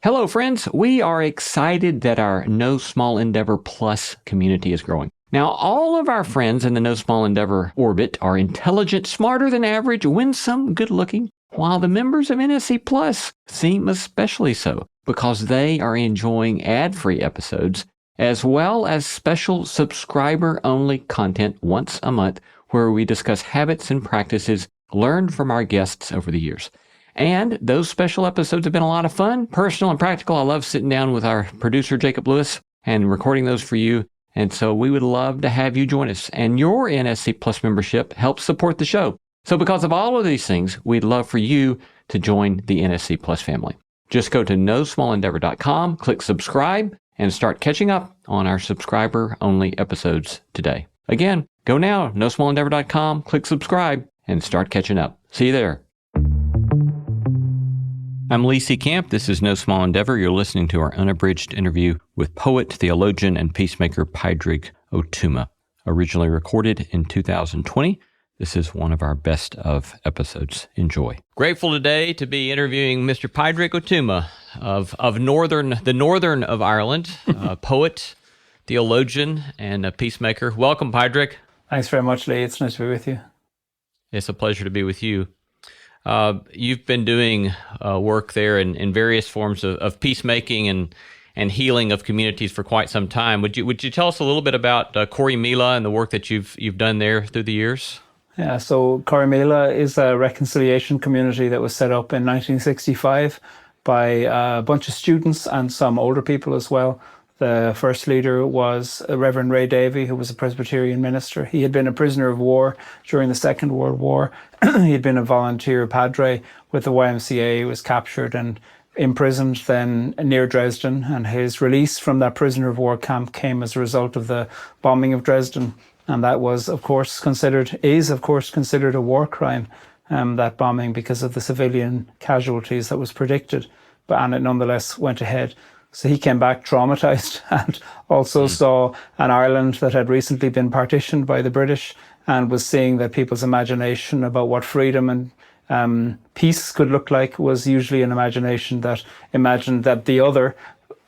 Hello, friends. We are excited that our No Small Endeavor Plus community is growing. Now, all of our friends in the No Small Endeavor orbit are intelligent, smarter than average, winsome, good-looking, while the members of NSE Plus seem especially so because they are enjoying ad-free episodes as well as special subscriber-only content once a month where we discuss habits and practices learned from our guests over the years. And those special episodes have been a lot of fun, personal and practical. I love sitting down with our producer, Jacob Lewis, and recording those for you. And so we would love to have you join us. And your NSC Plus membership helps support the show. So because of all of these things, we'd love for you to join the NSC Plus family. Just go to nosmallendeavor.com, click subscribe, and start catching up on our subscriber-only episodes today. Again, go now, nosmallendeavor.com, click subscribe, and start catching up. See you there. I'm Lee C. Camp. This is No Small Endeavor. You're listening to our unabridged interview with poet, theologian, and peacemaker Pádraig Ó Tuama, originally recorded in 2020. This is one of our best of episodes. Enjoy. Grateful today to be interviewing Mr. Pádraig Ó Tuama of the northern of Ireland, poet, theologian, and a peacemaker. Welcome, Pádraig. Thanks very much, Lee. It's nice to be with you. It's a pleasure to be with you. You've been doing work there in various forms of peacemaking and healing of communities for quite some time. Would you tell us a little bit about Corrymeela and the work that you've done there through the years? Yeah, so Corrymeela is a reconciliation community that was set up in 1965 by a bunch of students and some older people as well. The first leader was Reverend Ray Davey, who was a Presbyterian minister. He had been a prisoner of war during the Second World War. He had been a volunteer padre with the YMCA. He was captured and imprisoned then near Dresden, and his release from that prisoner of war camp came as a result of the bombing of Dresden. And that was, of course, considered a war crime, that bombing, because of the civilian casualties that was predicted. And it nonetheless went ahead. So he came back traumatized and also saw an Ireland that had recently been partitioned by the British and was seeing that people's imagination about what freedom and peace could look like was usually an imagination that imagined that the other,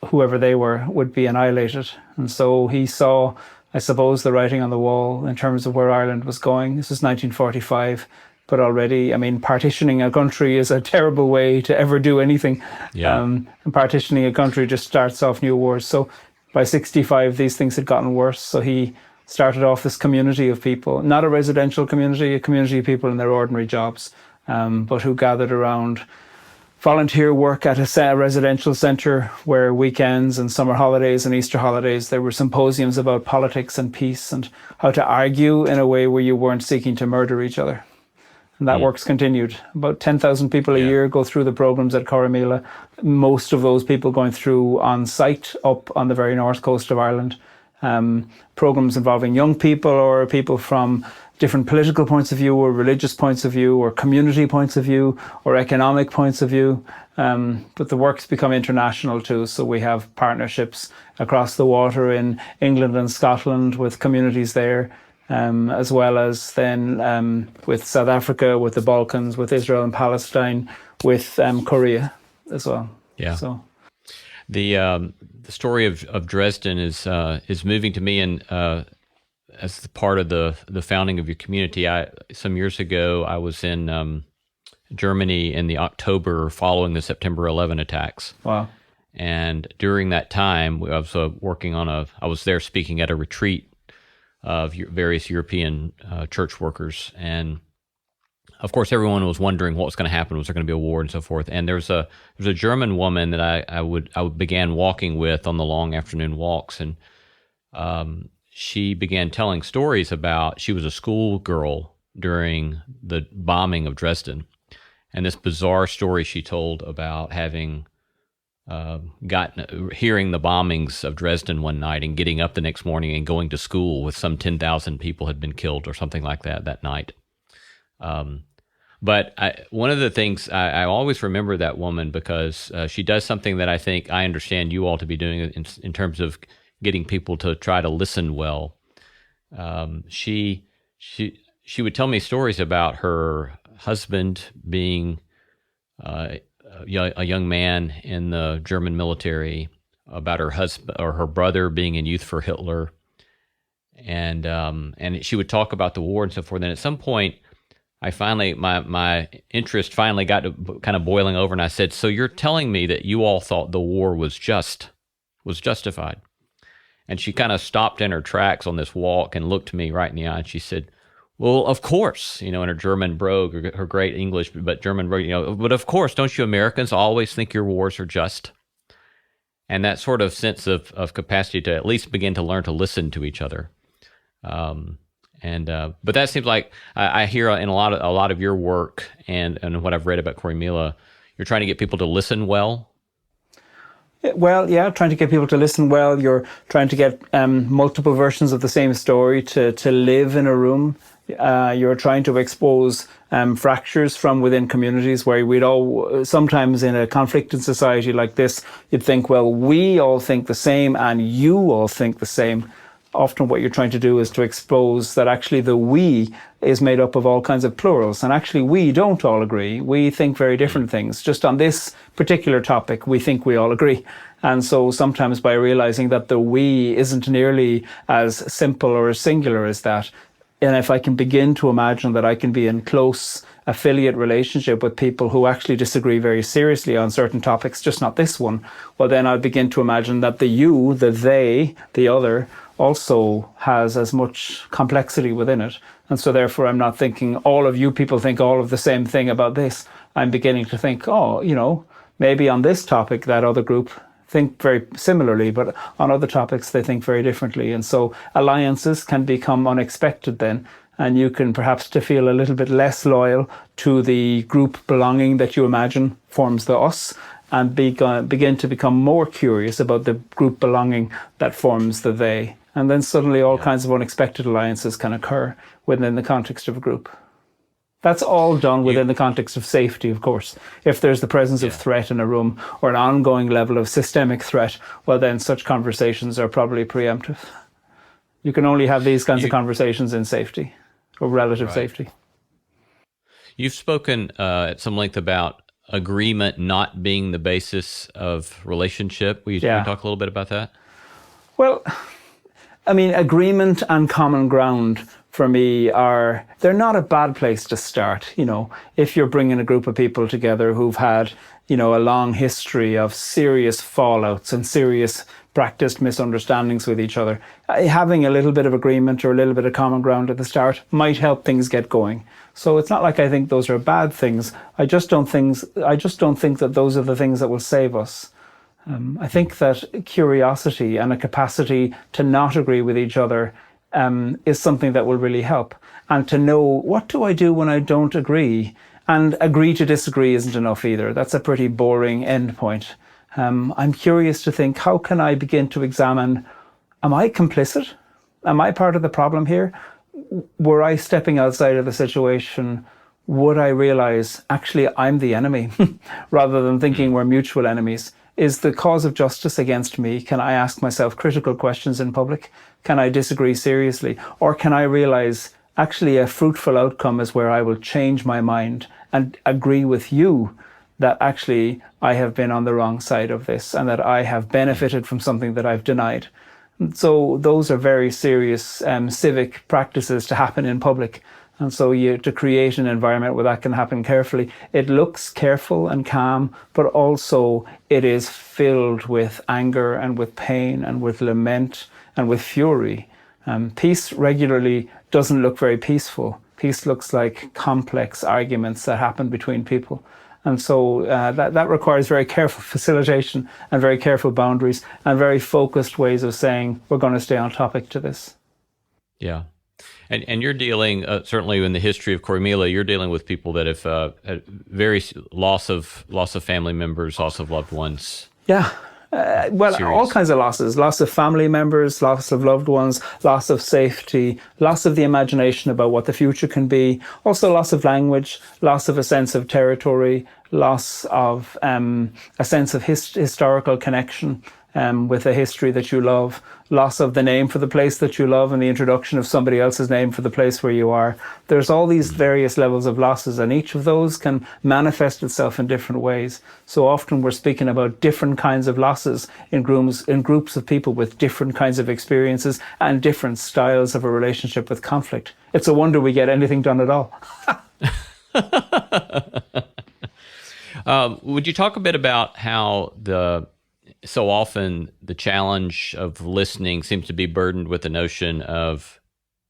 whoever they were, would be annihilated. And so he saw, I suppose, the writing on the wall in terms of where Ireland was going. This was 1945. But already, partitioning a country is a terrible way to ever do anything. Yeah. And partitioning a country just starts off new wars. So by 65, these things had gotten worse. So he started off this community of people, not a residential community, a community of people in their ordinary jobs, but who gathered around volunteer work at a residential centre where weekends and summer holidays and Easter holidays, there were symposiums about politics and peace and how to argue in a way where you weren't seeking to murder each other. And that work's continued. About 10,000 people a year go through the programs at Corrymeela. Most of those people going through on site up on the very north coast of Ireland. Programs involving young people or people from different political points of view or religious points of view or community points of view or economic points of view. But the work's become international too. So we have partnerships across the water in England and Scotland with communities there. As well as then with South Africa, with the Balkans, with Israel and Palestine, with Korea as well. Yeah. So the story of Dresden is moving to me, and as part of the founding of your community. Some years ago, I was in Germany in the October following the September 11 attacks. Wow. And during that time, I was there speaking at a retreat of various European church workers, and of course everyone was wondering what was going to happen. Was there going to be a war and so forth? And there's a German woman that I began walking with on the long afternoon walks, and she began telling stories about she was a schoolgirl during the bombing of Dresden, and this bizarre story she told about having hearing the bombings of Dresden one night and getting up the next morning and going to school with some 10,000 people had been killed or something like that night. But one of the things I always remember that woman because she does something that I think I understand you all to be doing in terms of getting people to try to listen well. She would tell me stories about her husband being a young man in the German military, about her husband or her brother being in youth for Hitler, and she would talk about the war and so forth. And at some point, I finally my interest finally got to kind of boiling over, and I said, "So you're telling me that you all thought the war was justified?" And she kind of stopped in her tracks on this walk and looked me right in the eye, and she said, "Well, of course, in her German brogue, her great English, but German brogue, but of course, don't you Americans always think your wars are just?" And that sort of sense of capacity to at least begin to learn to listen to each other. But that seems like I hear in a lot of your work and what I've read about Corrymeela, you're trying to get people to listen well. Well, yeah, trying to get people to listen well. You're trying to get multiple versions of the same story to live in a room. You're trying to expose fractures from within communities where we'd all, sometimes in a conflicted society like this, you'd think, well, we all think the same and you all think the same. Often what you're trying to do is to expose that actually the we is made up of all kinds of plurals, and actually we don't all agree. We think very different things. Just on this particular topic, we think we all agree. And so sometimes by realizing that the we isn't nearly as simple or as singular as that, and if I can begin to imagine that I can be in close affiliate relationship with people who actually disagree very seriously on certain topics, just not this one, well, then I'll begin to imagine that the you, the they, the other, also has as much complexity within it. And so therefore I'm not thinking all of you people think all of the same thing about this. I'm beginning to think, maybe on this topic that other group think very similarly, but on other topics they think very differently. And so alliances can become unexpected then, and you can perhaps to feel a little bit less loyal to the group belonging that you imagine forms the us, and begin to become more curious about the group belonging that forms the they. And then suddenly all kinds of unexpected alliances can occur within the context of a group. That's all done within the context of safety, of course. If there's the presence of threat in a room or an ongoing level of systemic threat, well, then such conversations are probably preemptive. You can only have these kinds of conversations in safety or relative safety. You've spoken at some length about agreement not being the basis of relationship. Will you talk a little bit about that? Well, I mean, agreement and common ground for me they're not a bad place to start. If you're bringing a group of people together who've had, a long history of serious fallouts and serious practiced misunderstandings with each other, having a little bit of agreement or a little bit of common ground at the start might help things get going. So it's not like I think those are bad things. I just don't think that those are the things that will save us. I think that curiosity and a capacity to not agree with each other is something that will really help. And to know, what do I do when I don't agree? And agree to disagree isn't enough either. That's a pretty boring endpoint. I'm curious to think, how can I begin to examine, am I complicit? Am I part of the problem here? Were I stepping outside of the situation, would I realize, actually, I'm the enemy, rather than thinking we're mutual enemies? Is the cause of justice against me? Can I ask myself critical questions in public? Can I disagree seriously? Or can I realize, actually, a fruitful outcome is where I will change my mind and agree with you that actually I have been on the wrong side of this and that I have benefited from something that I've denied. So those are very serious civic practices to happen in public. And so to create an environment where that can happen carefully, it looks careful and calm, but also it is filled with anger and with pain and with lament and with fury. Peace regularly doesn't look very peaceful. Peace looks like complex arguments that happen between people. And so that requires very careful facilitation and very careful boundaries and very focused ways of saying, we're going to stay on topic to this. Yeah. And you're dealing, certainly in the history of Corrymeela, you're dealing with people that have had very loss of family members, loss of loved ones. Yeah. Serious. All kinds of losses, loss of family members, loss of loved ones, loss of safety, loss of the imagination about what the future can be, also loss of language, loss of a sense of territory, loss of a sense of historical connection, with a history that you love, loss of the name for the place that you love, and the introduction of somebody else's name for the place where you are. There's all these various levels of losses, and each of those can manifest itself in different ways. So often we're speaking about different kinds of losses in groups of people with different kinds of experiences and different styles of a relationship with conflict. It's a wonder we get anything done at all. Would you talk a bit about how so often the challenge of listening seems to be burdened with the notion of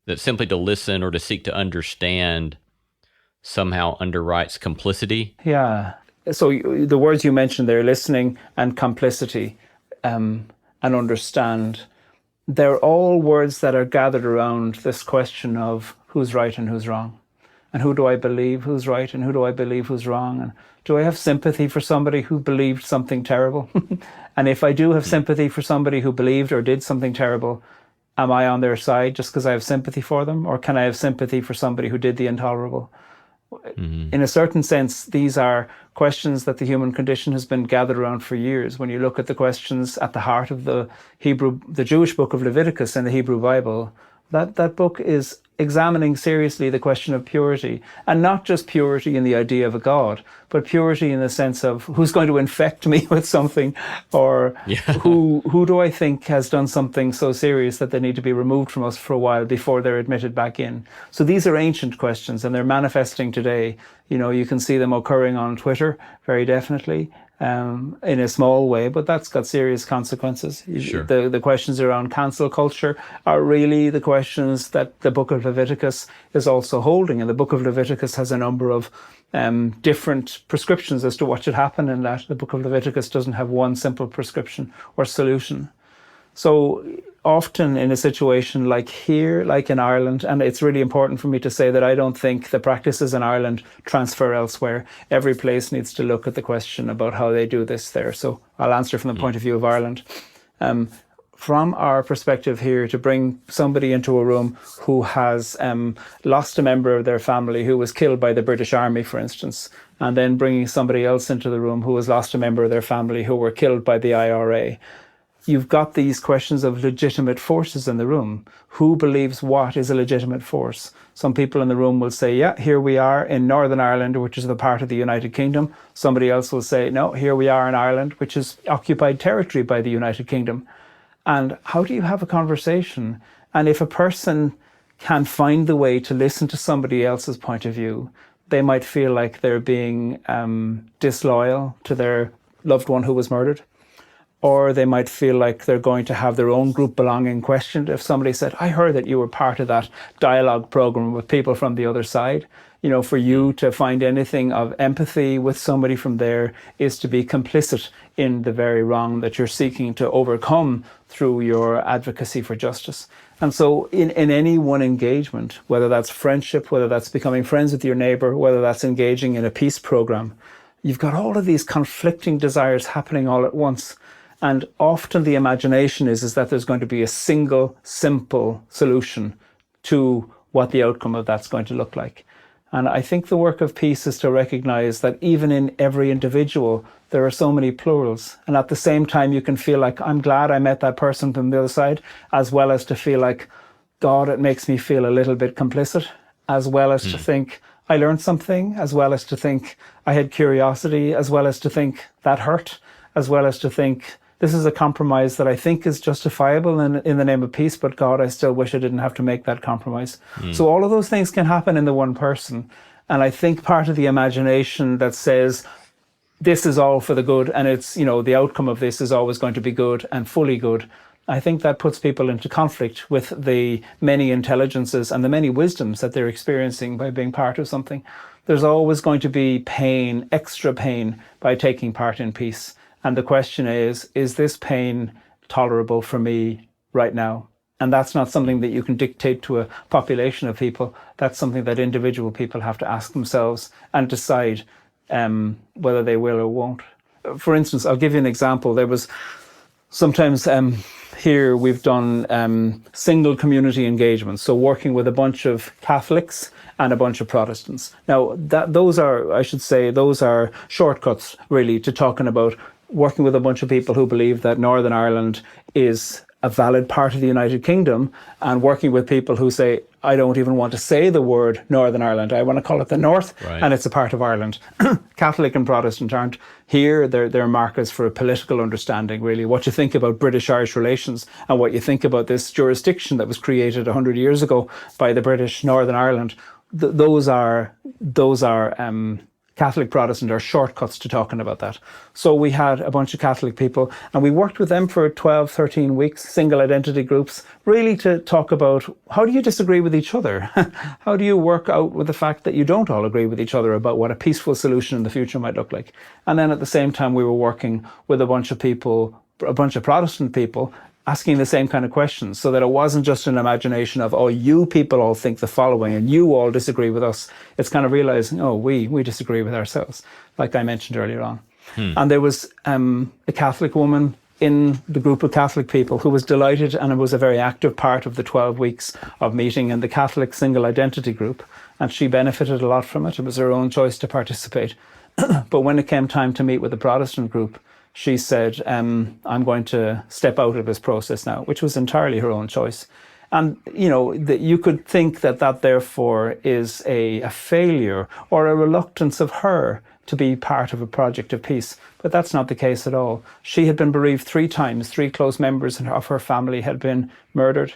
that simply to listen or to seek to understand somehow underwrites complicity? Yeah. So the words you mentioned there, listening and complicity, and understand, they're all words that are gathered around this question of who's right and who's wrong. And who do I believe who's right and who do I believe who's wrong? And do I have sympathy for somebody who believed something terrible? And if I do have sympathy for somebody who believed or did something terrible, am I on their side just because I have sympathy for them? Or can I have sympathy for somebody who did the intolerable? Mm-hmm. In a certain sense, these are questions that the human condition has been gathered around for years. When you look at the questions at the heart of the Jewish book of Leviticus in the Hebrew Bible, that book is examining seriously the question of purity, and not just purity in the idea of a God, but purity in the sense of who's going to infect me with something, or who do I think has done something so serious that they need to be removed from us for a while before they're admitted back in. So these are ancient questions, and they're manifesting today. You can see them occurring on Twitter very definitely, in a small way, but that's got serious consequences. Sure. The questions around cancel culture are really the questions that the book of Leviticus is also holding. And the book of Leviticus has a number of different prescriptions as to what should happen in that. The book of Leviticus doesn't have one simple prescription or solution. So often in a situation like here, like in Ireland, and it's really important for me to say that I don't think the practices in Ireland transfer elsewhere. Every place needs to look at the question about how they do this there. So I'll answer from the point of view of Ireland. From our perspective here, to bring somebody into a room who has lost a member of their family who was killed by the British Army, for instance, and then bringing somebody else into the room who has lost a member of their family who were killed by the IRA, you've got these questions of legitimate forces in the room. Who believes what is a legitimate force? Some people in the room will say, yeah, here we are in Northern Ireland, which is the part of the United Kingdom. Somebody else will say, no, here we are in Ireland, which is occupied territory by the United Kingdom. And how do you have a conversation? And if a person can find the way to listen to somebody else's point of view, they might feel like they're being disloyal to their loved one who was murdered. Or they might feel like they're going to have their own group belonging questioned. If somebody said, I heard that you were part of that dialogue program with people from the other side, for you to find anything of empathy with somebody from there is to be complicit in the very wrong that you're seeking to overcome through your advocacy for justice. And so in any one engagement, whether that's friendship, whether that's becoming friends with your neighbor, whether that's engaging in a peace program, you've got all of these conflicting desires happening all at once. And often the imagination is that there's going to be a single, simple solution to what the outcome of that's going to look like. And I think the work of peace is to recognize that even in every individual, there are so many plurals. And at the same time, you can feel like, I'm glad I met that person from the other side, as well as to feel like, God, it makes me feel a little bit complicit, as well as to think, I learned something, as well as to think, I had curiosity, as well as to think, that hurt, as well as to think, this is a compromise that I think is justifiable in the name of peace, but God, I still wish I didn't have to make that compromise. So all of those things can happen in the one person. And I think part of the imagination that says, this is all for the good, and it's, the outcome of this is always going to be good and fully good, I think that puts people into conflict with the many intelligences and the many wisdoms that they're experiencing by being part of something. There's always going to be pain, extra pain, by taking part in peace. And the question is this pain tolerable for me right now? And that's not something that you can dictate to a population of people. That's something that individual people have to ask themselves and decide whether they will or won't. For instance, I'll give you an example. There was sometimes here we've done single community engagements, so working with a bunch of Catholics and a bunch of Protestants. Now, those are shortcuts really to talking about working with a bunch of people who believe that Northern Ireland is a valid part of the United Kingdom, and working with people who say, I don't even want to say the word Northern Ireland, I want to call it the North, and it's a part of Ireland. Catholic and Protestant aren't here. They're markers for a political understanding, really. What you think about British-Irish relations and what you think about this jurisdiction that was created 100 years ago by the British, Northern Ireland, those are Catholic, Protestant are shortcuts to talking about that. So we had a bunch of Catholic people and we worked with them for 12, 13 weeks, single identity groups, really to talk about how do you disagree with each other? How do you work out with the fact that you don't all agree with each other about what a peaceful solution in the future might look like? And then at the same time, we were working with a bunch of people, a bunch of Protestant people, asking the same kind of questions, so that it wasn't just an imagination of, oh, you people all think the following and you all disagree with us. It's kind of realizing, oh, we disagree with ourselves, like I mentioned earlier on. And there was a Catholic woman in the group of Catholic people who was delighted, and it was a very active part of the 12 weeks of meeting in the Catholic single identity group, and she benefited a lot from it. It was her own choice to participate. But when it came time to meet with the Protestant group, she said, I'm going to step out of this process now, which was entirely her own choice. And, you know, that you could think that that therefore is a failure or a reluctance of her to be part of a project of peace. But that's not the case at all. She had been bereaved 3 times. 3 close members of her family had been murdered.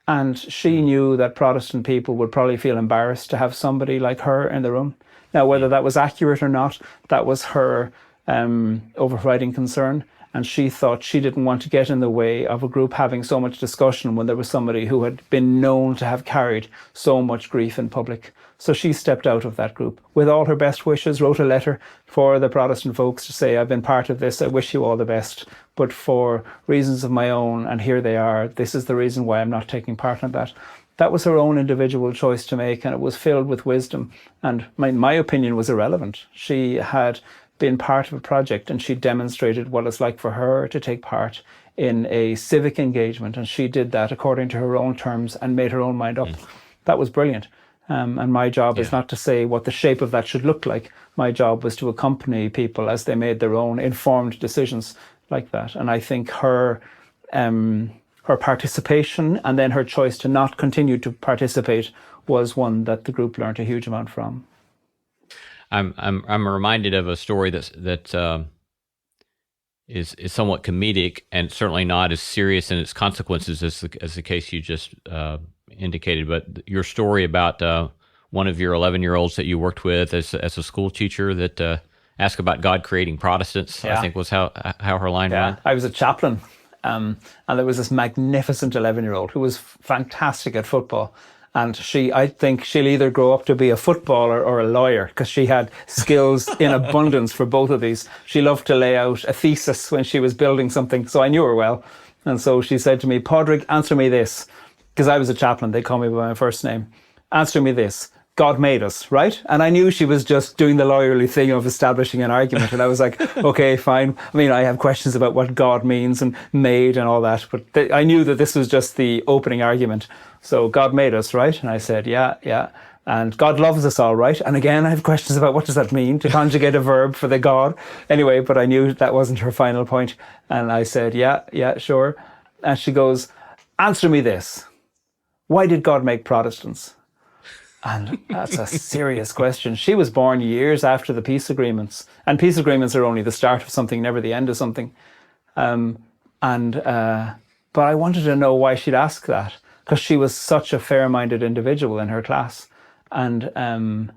And she knew that Protestant people would probably feel embarrassed to have somebody like her in the room. Now, whether that was accurate or not, that was her overriding concern, and she thought she didn't want to get in the way of a group having so much discussion when there was somebody who had been known to have carried so much grief in public. So she stepped out of that group with all her best wishes, wrote a letter for the Protestant folks to say, I've been part of this, I wish you all the best, but for reasons of my own, and here they are, this is the reason why I'm not taking part in that. That was her own individual choice to make, and it was filled with wisdom, and my opinion was irrelevant. She had been part of a project, and she demonstrated what it's like for her to take part in a civic engagement, and she did that according to her own terms and made her own mind up. That was brilliant. And my job is not to say what the shape of that should look like. My job was to accompany people as they made their own informed decisions like that. And I think her participation and then her choice to not continue to participate was one that the group learned a huge amount from. I'm reminded of a story that is somewhat comedic and certainly not as serious in its consequences as the case you just indicated. But your story about one of your 11-year-olds that you worked with as a school teacher that asked about God creating Protestants, I think was how her line went. I was a chaplain, and there was this magnificent 11-year-old who was fantastic at football. And I think she'll either grow up to be a footballer or a lawyer, because she had skills in abundance for both of these. She loved to lay out a thesis when she was building something, so I knew her well. And so she said to me, Pádraig, answer me this, because I was a chaplain, they called me by my first name. Answer me this, God made us, right? And I knew she was just doing the lawyerly thing of establishing an argument. And I was like, okay, fine. I mean, I have questions about what God means and made and all that, but I knew that this was just the opening argument. So God made us, right? And I said, yeah. And God loves us all, right? And again, I have questions about what does that mean to conjugate a verb for the God. Anyway, but I knew that wasn't her final point. And I said, yeah, sure. And she goes, answer me this. Why did God make Protestants? And that's a serious question. She was born years after the peace agreements. And peace agreements are only the start of something, never the end of something. But I wanted to know why she'd ask that, because she was such a fair-minded individual in her class. And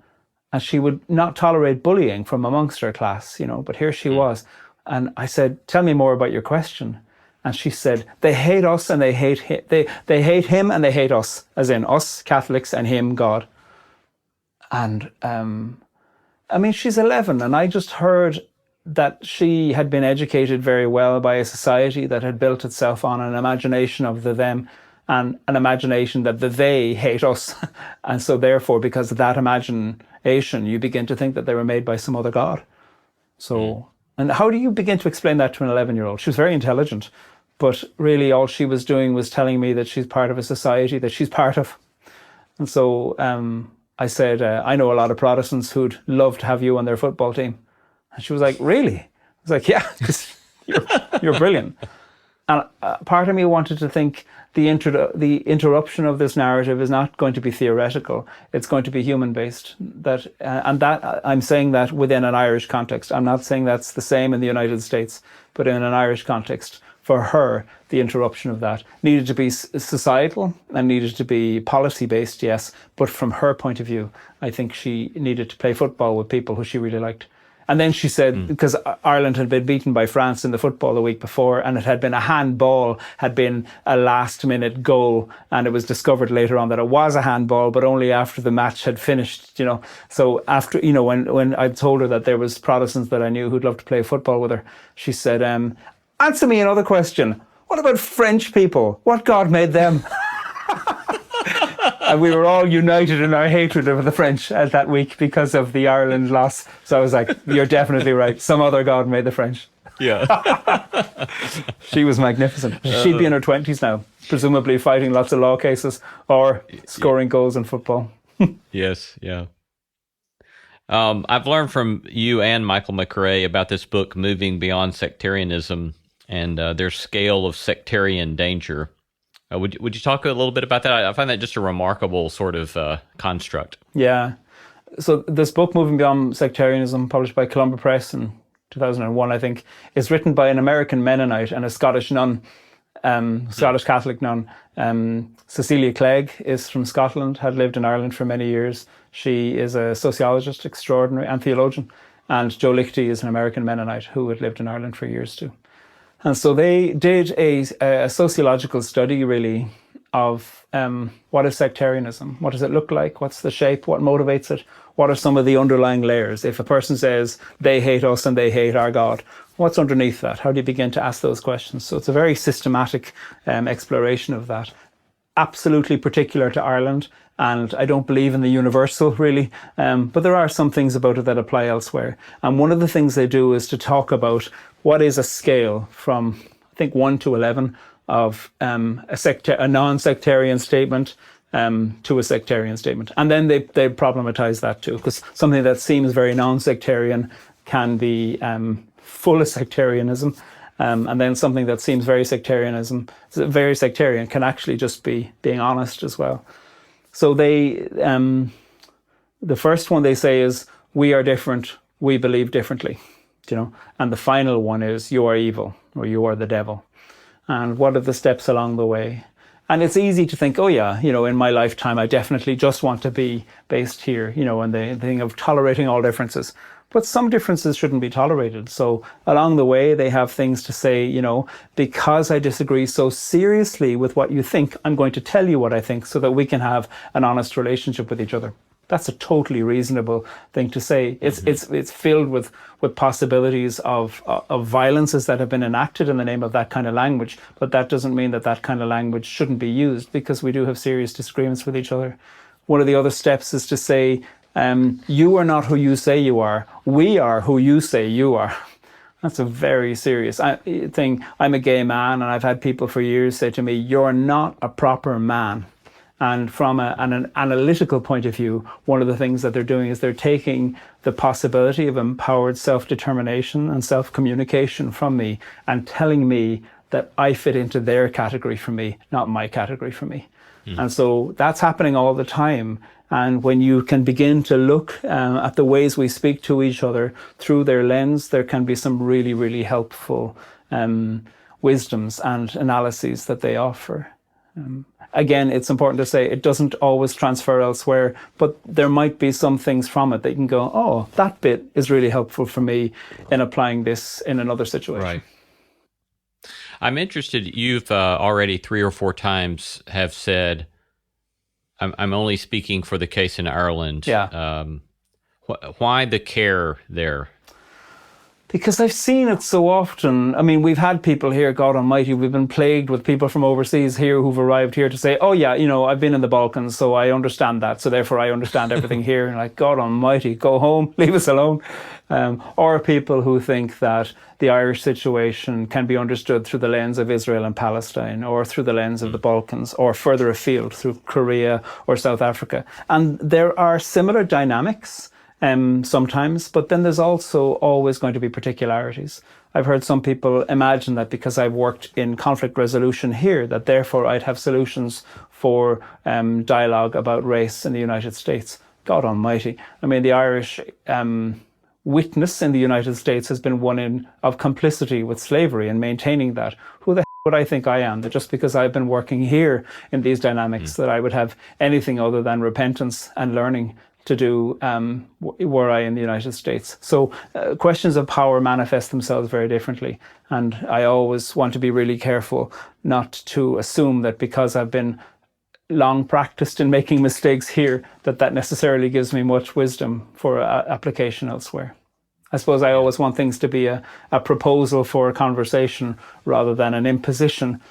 she would not tolerate bullying from amongst her class, but here she was. And I said, tell me more about your question. And she said, they hate us and they hate him. They hate him and they hate us, as in us, Catholics, and him, God. And I mean, she's 11, and I just heard that she had been educated very well by a society that had built itself on an imagination of the them, and an imagination that the they hate us. And so therefore, because of that imagination, you begin to think that they were made by some other God. So, and how do you begin to explain that to an 11-year-old? She was very intelligent, but really all she was doing was telling me that she's part of a society that she's part of. And so I said, I know a lot of Protestants who'd love to have you on their football team. And she was like, really? I was like, yeah, because you're brilliant. And part of me wanted to think the interruption of this narrative is not going to be theoretical. It's going to be human-based. I'm saying that within an Irish context. I'm not saying that's the same in the United States, but in an Irish context. For her, the interruption of that needed to be societal and needed to be policy-based, yes. But from her point of view, I think she needed to play football with people who she really liked. And then she said, because Ireland had been beaten by France in the football the week before, and it had been a handball, had been a last-minute goal, and it was discovered later on that it was a handball, but only after the match had finished, So after, when I told her that there was Protestants that I knew who'd love to play football with her, she said, answer me another question. What about French people? What God made them? And we were all united in our hatred of the French that week because of the Ireland loss. So I was like, you're definitely right. Some other God made the French. Yeah. She was magnificent. She'd be in her 20s now, presumably fighting lots of law cases or scoring goals in football. Yes, yeah. I've learned from you and Michael McRae about this book, Moving Beyond Sectarianism, and their scale of sectarian danger. Would you talk a little bit about that? I find that just a remarkable sort of construct. Yeah. So this book, Moving Beyond Sectarianism, published by Columbia Press in 2001, I think, is written by an American Mennonite and a Scottish nun, Scottish Catholic nun. Cecilia Clegg is from Scotland, had lived in Ireland for many years. She is a sociologist extraordinary and theologian. And Joe Lichty is an American Mennonite who had lived in Ireland for years too. And so they did a sociological study, really, of what is sectarianism? What does it look like? What's the shape? What motivates it? What are some of the underlying layers? If a person says they hate us and they hate our God, what's underneath that? How do you begin to ask those questions? So it's a very systematic exploration of that. Absolutely particular to Ireland, and I don't believe in the universal, really, but there are some things about it that apply elsewhere. And one of the things they do is to talk about what is a scale from, I think, 1 to 11 of a non-sectarian statement to a sectarian statement. And then they problematize that too, because something that seems very non-sectarian can be full of sectarianism. And then something that seems very sectarian can actually just be being honest as well. So the first one they say is, we are different, we believe differently, and the final one is, you are evil, or you are the devil. And what are the steps along the way? And it's easy to think, oh yeah, in my lifetime, I definitely just want to be based here, and the thing of tolerating all differences. But some differences shouldn't be tolerated. So along the way, they have things to say, because I disagree so seriously with what you think, I'm going to tell you what I think so that we can have an honest relationship with each other. That's a totally reasonable thing to say. It's filled with possibilities of violences that have been enacted in the name of that kind of language. But that doesn't mean that kind of language shouldn't be used, because we do have serious disagreements with each other. One of the other steps is to say, you are not who you say you are. We are who you say you are. That's a very serious thing. I'm a gay man, and I've had people for years say to me, you're not a proper man. And from an analytical point of view, one of the things that they're doing is they're taking the possibility of empowered self-determination and self-communication from me and telling me that I fit into their category for me, not my category for me. And so that's happening all the time. And when you can begin to look at the ways we speak to each other through their lens, there can be some really, really helpful wisdoms and analyses that they offer. Again, it's important to say it doesn't always transfer elsewhere, but there might be some things from it that you can go, oh, that bit is really helpful for me in applying this in another situation. Right. I'm interested, you've already 3 or 4 times have said, I'm only speaking for the case in Ireland. Yeah. Why the care there? Because I've seen it so often. I mean, we've had people here, God Almighty, we've been plagued with people from overseas here who've arrived here to say, oh yeah, I've been in the Balkans, so I understand that, so therefore I understand everything here. And like, God Almighty, go home, leave us alone. Or people who think that the Irish situation can be understood through the lens of Israel and Palestine, or through the lens of the Balkans, or further afield through Korea or South Africa. And there are similar dynamics. sometimes, but then there's also always going to be particularities. I've heard some people imagine that because I've worked in conflict resolution here, that therefore I'd have solutions for dialogue about race in the United States. God almighty. I mean, the Irish witness in the United States has been one of complicity with slavery and maintaining that. Who the hell would I think I am? That just because I've been working here in these dynamics, that I would have anything other than repentance and learning to do were I in the United States. So questions of power manifest themselves very differently. And I always want to be really careful not to assume that because I've been long practiced in making mistakes here, that necessarily gives me much wisdom for application elsewhere. I suppose I always want things to be a proposal for a conversation rather than an imposition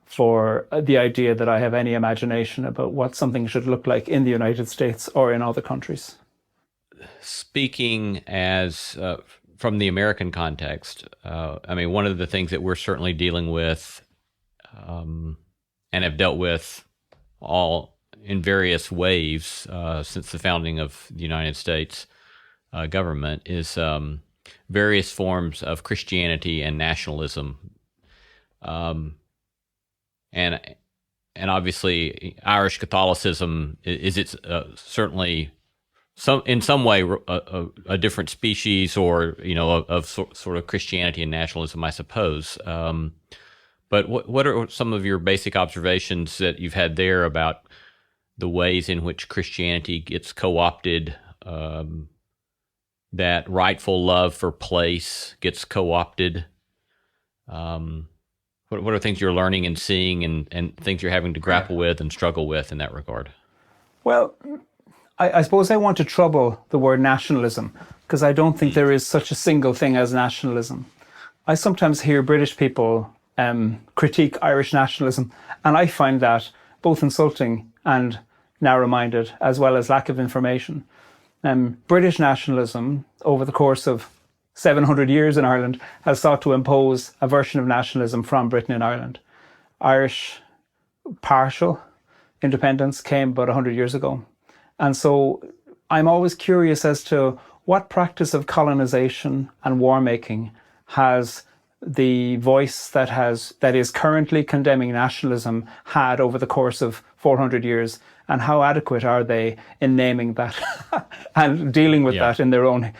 for the idea that I have any imagination about what something should look like in the United States or in other countries. Speaking as from the American context, I mean, one of the things that we're certainly dealing with and have dealt with all in various waves since the founding of the United States government is various forms of Christianity and nationalism. And obviously, Irish Catholicism is certainly in some way a different species, or of sort of Christianity and nationalism, I suppose. But what are some of your basic observations that you've had there about the ways in which Christianity gets co-opted, that rightful love for place gets co-opted? What are things you're learning and seeing, and things you're having to grapple with and struggle with in that regard? Well, I suppose I want to trouble the word nationalism, because I don't think there is such a single thing as nationalism. I sometimes hear British people critique Irish nationalism, and I find that both insulting and narrow-minded, as well as lack of information. British nationalism, over the course of 700 years in Ireland, has sought to impose a version of nationalism from Britain and Ireland. Irish partial independence came about 100 years ago. And so I'm always curious as to what practice of colonization and war making has the voice that is currently condemning nationalism had over the course of 400 years, and how adequate are they in naming that and dealing with that in their own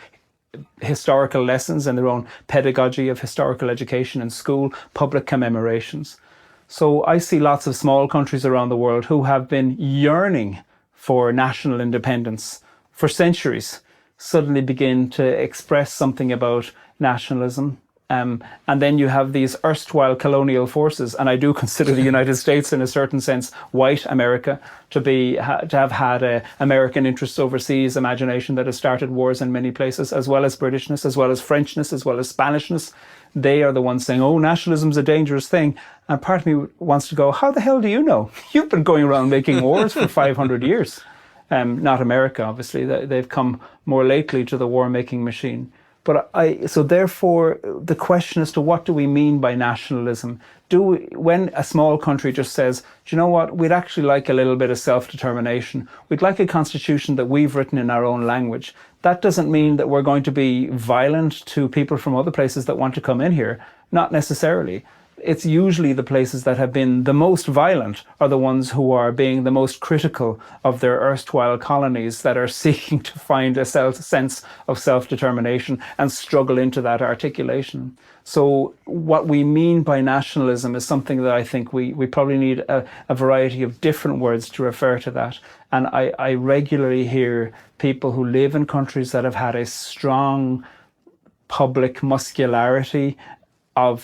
historical lessons and their own pedagogy of historical education in school, public commemorations. So I see lots of small countries around the world who have been yearning for national independence for centuries suddenly begin to express something about nationalism. And then you have these erstwhile colonial forces, and I do consider the United States, in a certain sense, white America, to have had a American interest overseas imagination that has started wars in many places, as well as Britishness, as well as Frenchness, as well as Spanishness. They are the ones saying, "Oh, nationalism's a dangerous thing." And part of me wants to go, "How the hell do you know? You've been going around making wars for 500 years." Not America, obviously. They've come more lately to the war-making machine. But so therefore, the question as to what do we mean by nationalism? When a small country just says, "Do you know what? We'd actually like a little bit of self-determination. We'd like a constitution that we've written in our own language." That doesn't mean that we're going to be violent to people from other places that want to come in here. Not necessarily. It's usually the places that have been the most violent are the ones who are being the most critical of their erstwhile colonies, that are seeking to find a sense of self-determination and struggle into that articulation. So what we mean by nationalism is something that I think we probably need a variety of different words to refer to that. And I regularly hear people who live in countries that have had a strong public muscularity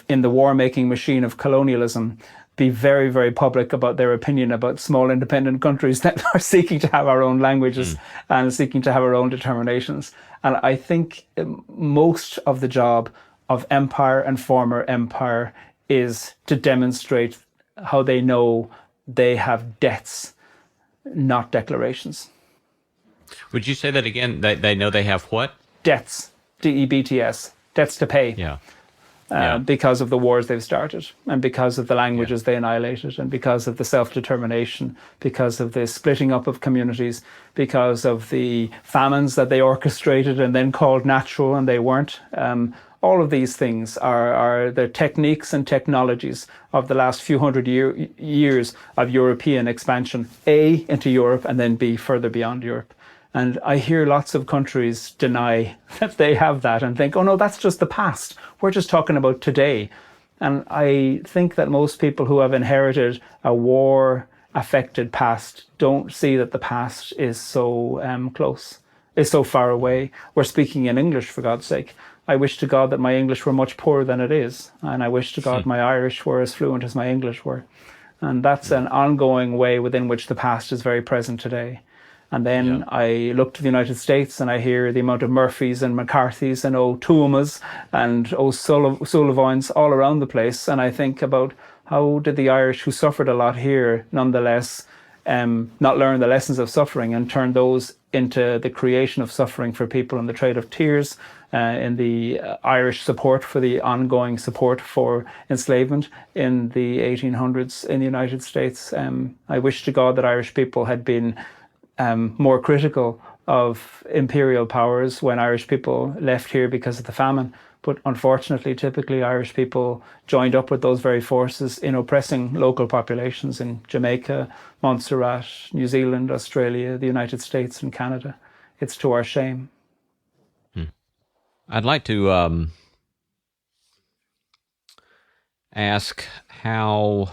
in the war-making machine of colonialism be very, very public about their opinion about small independent countries that are seeking to have our own languages and seeking to have our own determinations. And I think most of the job of empire and former empire is to demonstrate how they know they have debts, not declarations. Would you say that again? They know they have what? Debts, DEBTS, debts to pay. Yeah. because of the wars they've started, and because of the languages they annihilated, and because of the self-determination, because of the splitting up of communities, because of the famines that they orchestrated and then called natural and they weren't. All of these things are the techniques and technologies of the last few hundred years of European expansion, A, into Europe, and then B, further beyond Europe. And I hear lots of countries deny that they have that and think, oh no, that's just the past. We're just talking about today. And I think that most people who have inherited a war-affected past don't see that the past is so close, is so far away. We're speaking in English, for God's sake. I wish to God that my English were much poorer than it is. And I wish to God my Irish were as fluent as my English were. And that's an ongoing way within which the past is very present today. And then I look to the United States and I hear the amount of Murphys and McCarthys and Ó Tuamas and Ó Sullivans all around the place. And I think about how did the Irish, who suffered a lot here, nonetheless, not learn the lessons of suffering and turn those into the creation of suffering for people in the trade of tears, in the Irish support for the ongoing support for enslavement in the 1800s in the United States. I wish to God that Irish people had been more critical of imperial powers when Irish people left here because of the famine. But unfortunately, typically Irish people joined up with those very forces in oppressing local populations in Jamaica, Montserrat, New Zealand, Australia, the United States and Canada. It's to our shame. I'd like to ask how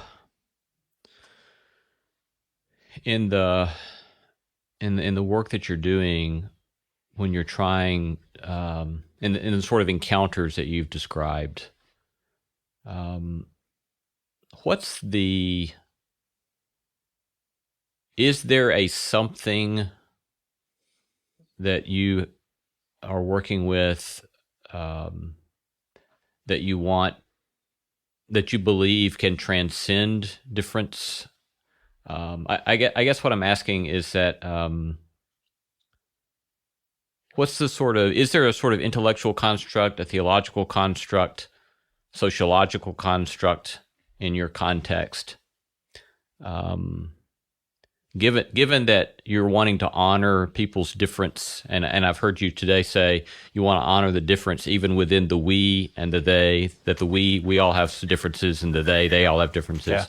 in the work that you're doing, when you're trying in the sort of encounters that you've described, is there a something that you are working with that you believe can transcend difference? I guess what I'm asking is that is there a sort of intellectual construct, a theological construct, sociological construct in your context? Given that you're wanting to honor people's difference, and I've heard you today say you want to honor the difference even within the we and the they, that the we all have differences, and the they all have differences,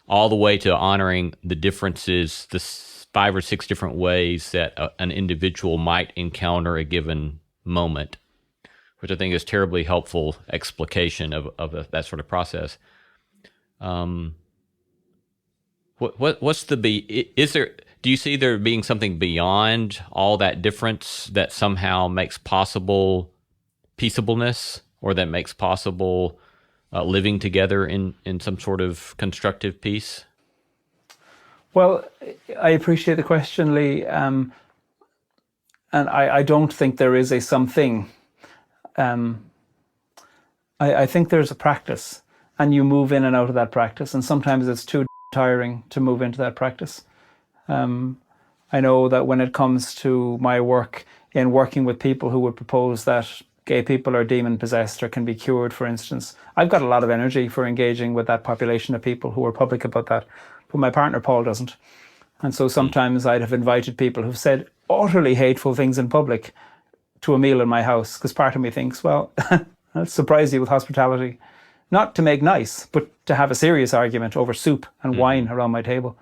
all the way to honoring the differences, the 5 or 6 different ways that an individual might encounter a given moment, which I think is terribly helpful explication of that sort of process. Do you see there being something beyond all that difference that somehow makes possible peaceableness, or that makes possible living together in some sort of constructive peace? Well, I appreciate the question, Lee. And I don't think there is a something. I think there's a practice, and you move in and out of that practice. And sometimes it's too tiring to move into that practice. I know that when it comes to my work in working with people who would propose that gay people are demon possessed or can be cured, for instance, I've got a lot of energy for engaging with that population of people who are public about that. But my partner, Paul, doesn't. And so sometimes I'd have invited people who've said utterly hateful things in public to a meal in my house, because part of me thinks, well, I'll surprise you with hospitality. Not to make nice, but to have a serious argument over soup and wine around my table.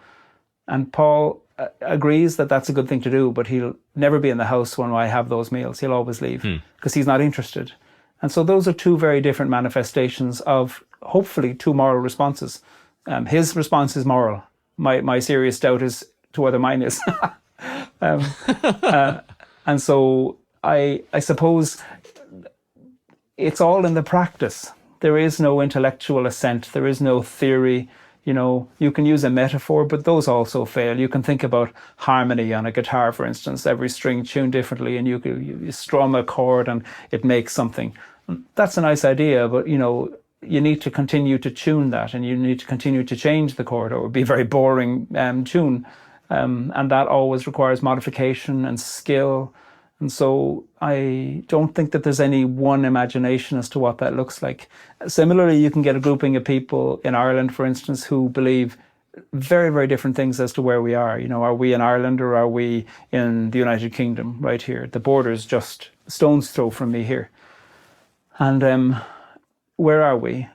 And Paul agrees that that's a good thing to do, but he'll never be in the house when I have those meals. He'll always leave because he's not interested. And so those are 2 very different manifestations of hopefully 2 moral responses. His response is moral. My serious doubt is to whether mine is. And so I suppose it's all in the practice. There is no intellectual assent. There is no theory. You know, you can use a metaphor, but those also fail. You can think about harmony on a guitar, for instance, every string tuned differently, and you strum a chord and it makes something. That's a nice idea, but you know, you need to continue to tune that, and you need to continue to change the chord, or it would be a very boring tune. And that always requires modification and skill And so I don't think that there's any one imagination as to what that looks like. Similarly, you can get a grouping of people in Ireland, for instance, who believe very, very different things as to where we are. Are we in Ireland or are we in the United Kingdom right here? The border's just a stone's throw from me here. And where are we?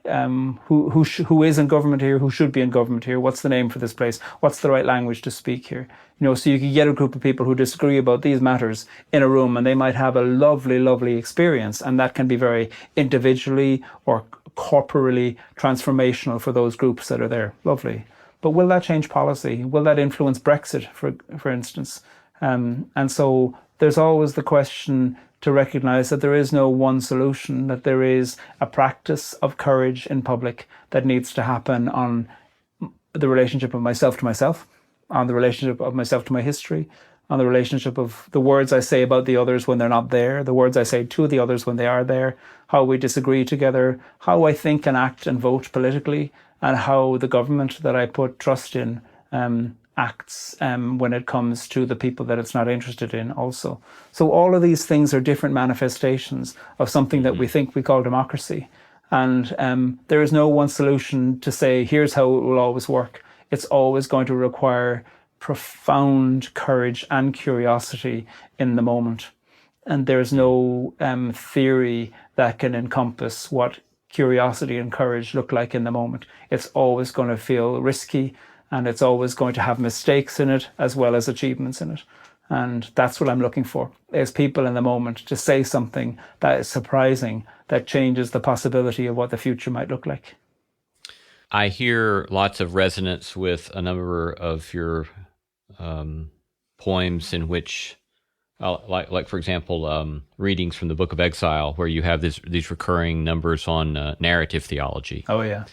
Who is in government here? Who should be in government here? What's the name for this place? What's the right language to speak here? So you could get a group of people who disagree about these matters in a room, and they might have a lovely, lovely experience, and that can be very individually or corporally transformational for those groups that are there. Lovely. But will that change policy? Will that influence Brexit, for instance? And so there's always the question to recognize that there is no one solution, that there is a practice of courage in public that needs to happen on the relationship of myself to myself, on the relationship of myself to my history, on the relationship of the words I say about the others when they're not there, the words I say to the others when they are there, how we disagree together, how I think and act and vote politically, and how the government that I put trust in acts when it comes to the people that it's not interested in also. So all of these things are different manifestations of something that we think we call democracy. And there is no one solution to say, here's how it will always work. It's always going to require profound courage and curiosity in the moment. And there's no theory that can encompass what curiosity and courage look like in the moment. It's always going to feel risky, and it's always going to have mistakes in it as well as achievements in it. And that's what I'm looking for, is people in the moment to say something that is surprising, that changes the possibility of what the future might look like. I hear lots of resonance with a number of your poems in which, like for example, readings from the Book of Exile, where you have these recurring numbers on narrative theology. Oh, yeah.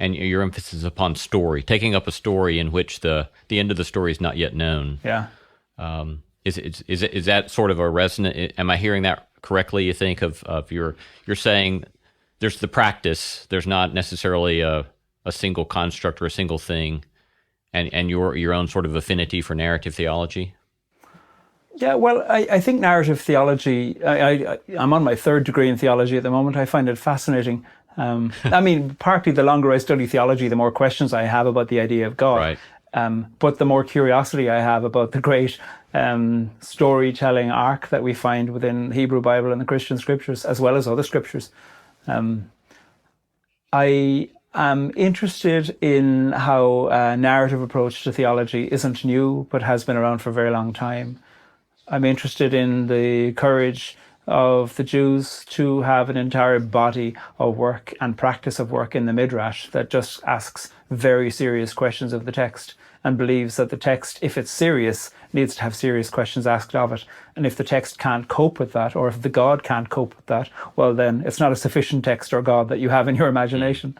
And your emphasis upon story, taking up a story in which the end of the story is not yet known. Yeah. Is that sort of a resonant? Am I hearing that correctly? You think of you're saying there's the practice. There's not necessarily a single construct or a single thing, and your own sort of affinity for narrative theology. Yeah, well, I think narrative theology. I'm on my third degree in theology at the moment. I find it fascinating. I mean, partly the longer I study theology, the more questions I have about the idea of God. Right. But the more curiosity I have about the great storytelling arc that we find within the Hebrew Bible and the Christian scriptures, as well as other scriptures. I am interested in how a narrative approach to theology isn't new, but has been around for a very long time. I'm interested in the courage of the Jews to have an entire body of work and practice of work in the Midrash that just asks very serious questions of the text and believes that the text, if it's serious, needs to have serious questions asked of it. And if the text can't cope with that, or if the God can't cope with that, well, then it's not a sufficient text or God that you have in your imagination.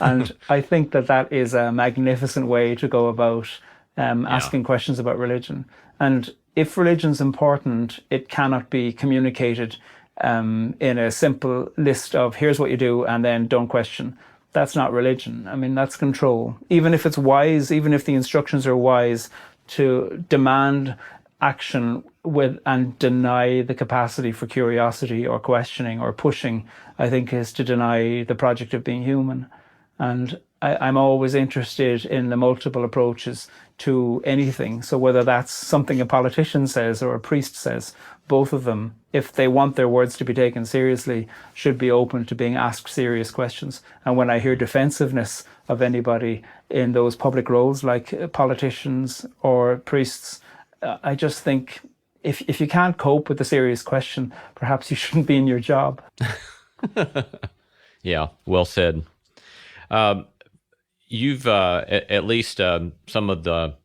And I think that is a magnificent way to go about asking questions about religion. And if religion's important, it cannot be communicated in a simple list of here's what you do and then don't question. That's not religion. I mean, that's control. Even if it's wise, even if the instructions are wise, to demand action with and deny the capacity for curiosity or questioning or pushing, I think is to deny the project of being human. And I'm always interested in the multiple approaches to anything. So whether that's something a politician says or a priest says, both of them, if they want their words to be taken seriously, should be open to being asked serious questions. And when I hear defensiveness of anybody in those public roles, like politicians or priests, I just think if you can't cope with the serious question, perhaps you shouldn't be in your job. Yeah, well said. You've at least some of the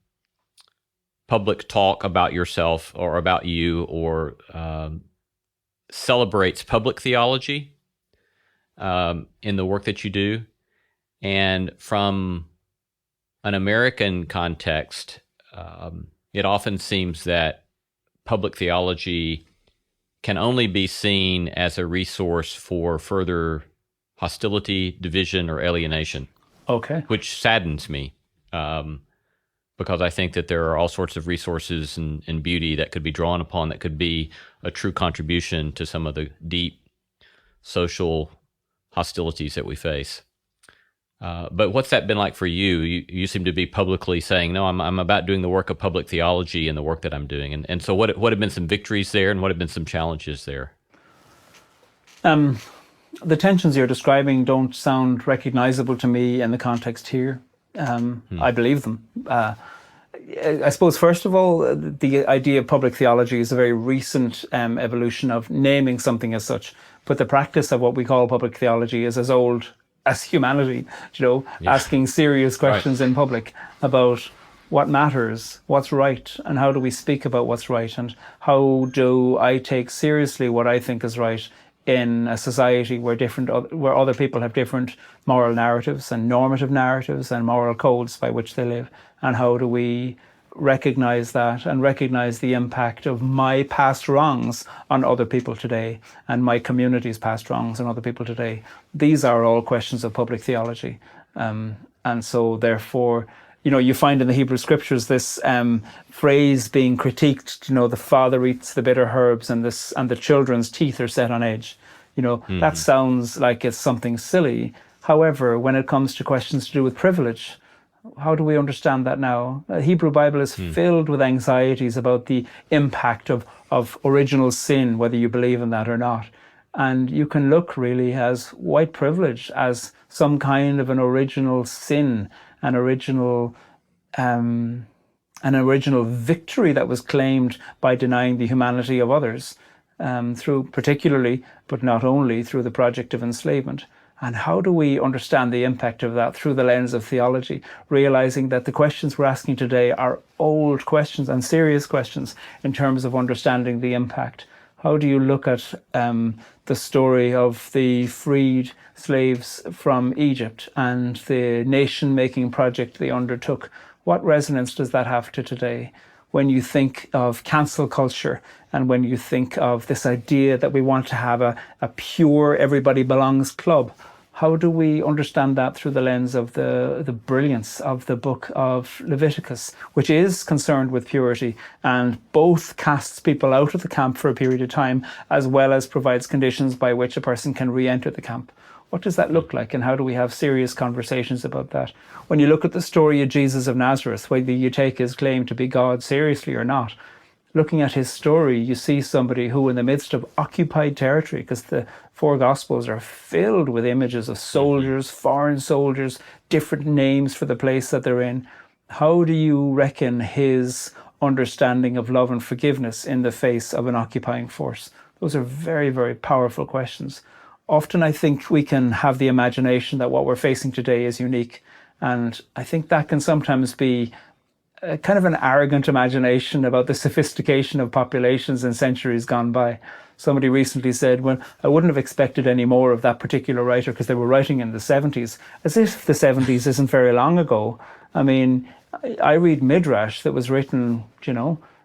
public talk about yourself or about you or celebrates public theology in the work that you do. And from an American context, it often seems that public theology can only be seen as a resource for further hostility, division, or alienation. Okay. Which saddens me. because I think that there are all sorts of resources and beauty that could be drawn upon that could be a true contribution to some of the deep social hostilities that we face. But what's that been like for you? You seem to be publicly saying, no, I'm about doing the work of public theology and the work that I'm doing. And so what have been some victories there, and what have been some challenges there? The tensions you're describing don't sound recognizable to me in the context here. I believe them. I suppose, first of all, the idea of public theology is a very recent evolution of naming something as such. But the practice of what we call public theology is as old as humanity, asking serious questions in public about what matters, what's right, and how do we speak about what's right, and how do I take seriously what I think is right in a society where other people have different moral narratives and normative narratives and moral codes by which they live, and how do we recognize that and recognize the impact of my past wrongs on other people today and my community's past wrongs on other people today. These are all questions of public theology. And so therefore, you find in the Hebrew scriptures this phrase being critiqued, the father eats the bitter herbs and the children's teeth are set on edge. That sounds like it's something silly. However, when it comes to questions to do with privilege, how do we understand that now? The Hebrew Bible is filled with anxieties about the impact of original sin, whether you believe in that or not. And you can look really as white privilege as some kind of an original sin, an original victory that was claimed by denying the humanity of others, through particularly, but not only, through the project of enslavement. And how do we understand the impact of that through the lens of theology, realizing that the questions we're asking today are old questions and serious questions in terms of understanding the impact? How do you look at the story of the freed slaves from Egypt and the nation-making project they undertook? What resonance does that have to today? When you think of cancel culture and when you think of this idea that we want to have a pure everybody belongs club, how do we understand that through the lens of the brilliance of the book of Leviticus, which is concerned with purity and both casts people out of the camp for a period of time, as well as provides conditions by which a person can re-enter the camp? What does that look like, and how do we have serious conversations about that? When you look at the story of Jesus of Nazareth, whether you take his claim to be God seriously or not, looking at his story, you see somebody who, in the midst of occupied territory, because the four Gospels are filled with images of soldiers, foreign soldiers, different names for the place that they're in. How do you reckon his understanding of love and forgiveness in the face of an occupying force? Those are very, very powerful questions. Often I think we can have the imagination that what we're facing today is unique. And I think that can sometimes be kind of an arrogant imagination about the sophistication of populations in centuries gone by. Somebody recently said, well, I wouldn't have expected any more of that particular writer because they were writing in the 70s, as if the 70s isn't very long ago. I mean, I read Midrash that was written,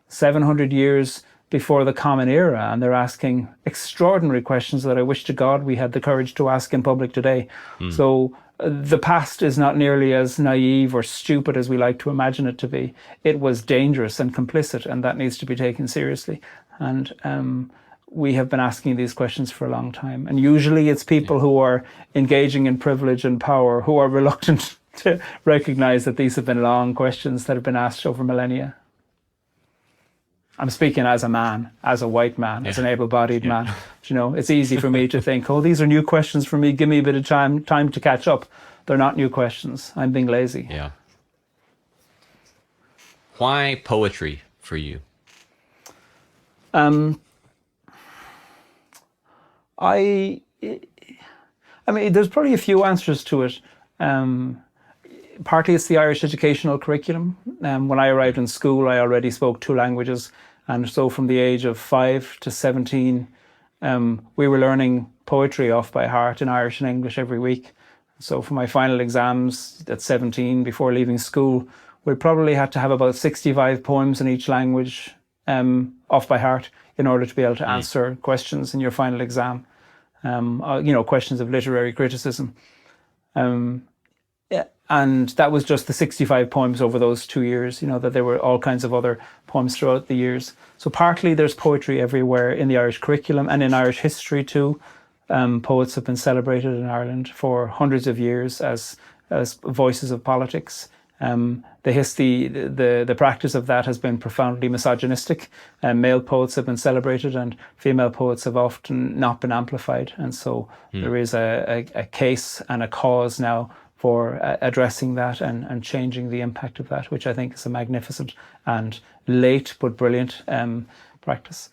700 years before the Common Era, and they're asking extraordinary questions that I wish to God we had the courage to ask in public today. So the past is not nearly as naive or stupid as we like to imagine it to be. It was dangerous and complicit, and that needs to be taken seriously. And we have been asking these questions for a long time. And usually it's people who are engaging in privilege and power who are reluctant to recognize that these have been long questions that have been asked over millennia. I'm speaking as a man, as a white man, as an able-bodied man. It's easy for me to think, these are new questions for me. Give me a bit of time to catch up. They're not new questions. I'm being lazy. Yeah. Why poetry for you? I mean, there's probably a few answers to it. Partly it's the Irish educational curriculum. When I arrived in school, I already spoke 2 languages. And so from the age of 5 to 17, we were learning poetry off by heart in Irish and English every week. So for my final exams at 17, before leaving school, we probably had to have about 65 poems in each language off by heart in order to be able to answer questions in your final exam. Questions of literary criticism. Yeah, and that was just the 65 poems over those 2 years, that there were all kinds of other poems throughout the years. So partly there's poetry everywhere in the Irish curriculum and in Irish history too. Poets have been celebrated in Ireland for hundreds of years as voices of politics. The practice of that has been profoundly misogynistic. Male poets have been celebrated and female poets have often not been amplified. And so there is a case and a cause now for addressing that and changing the impact of that, which I think is a magnificent and late but brilliant practice.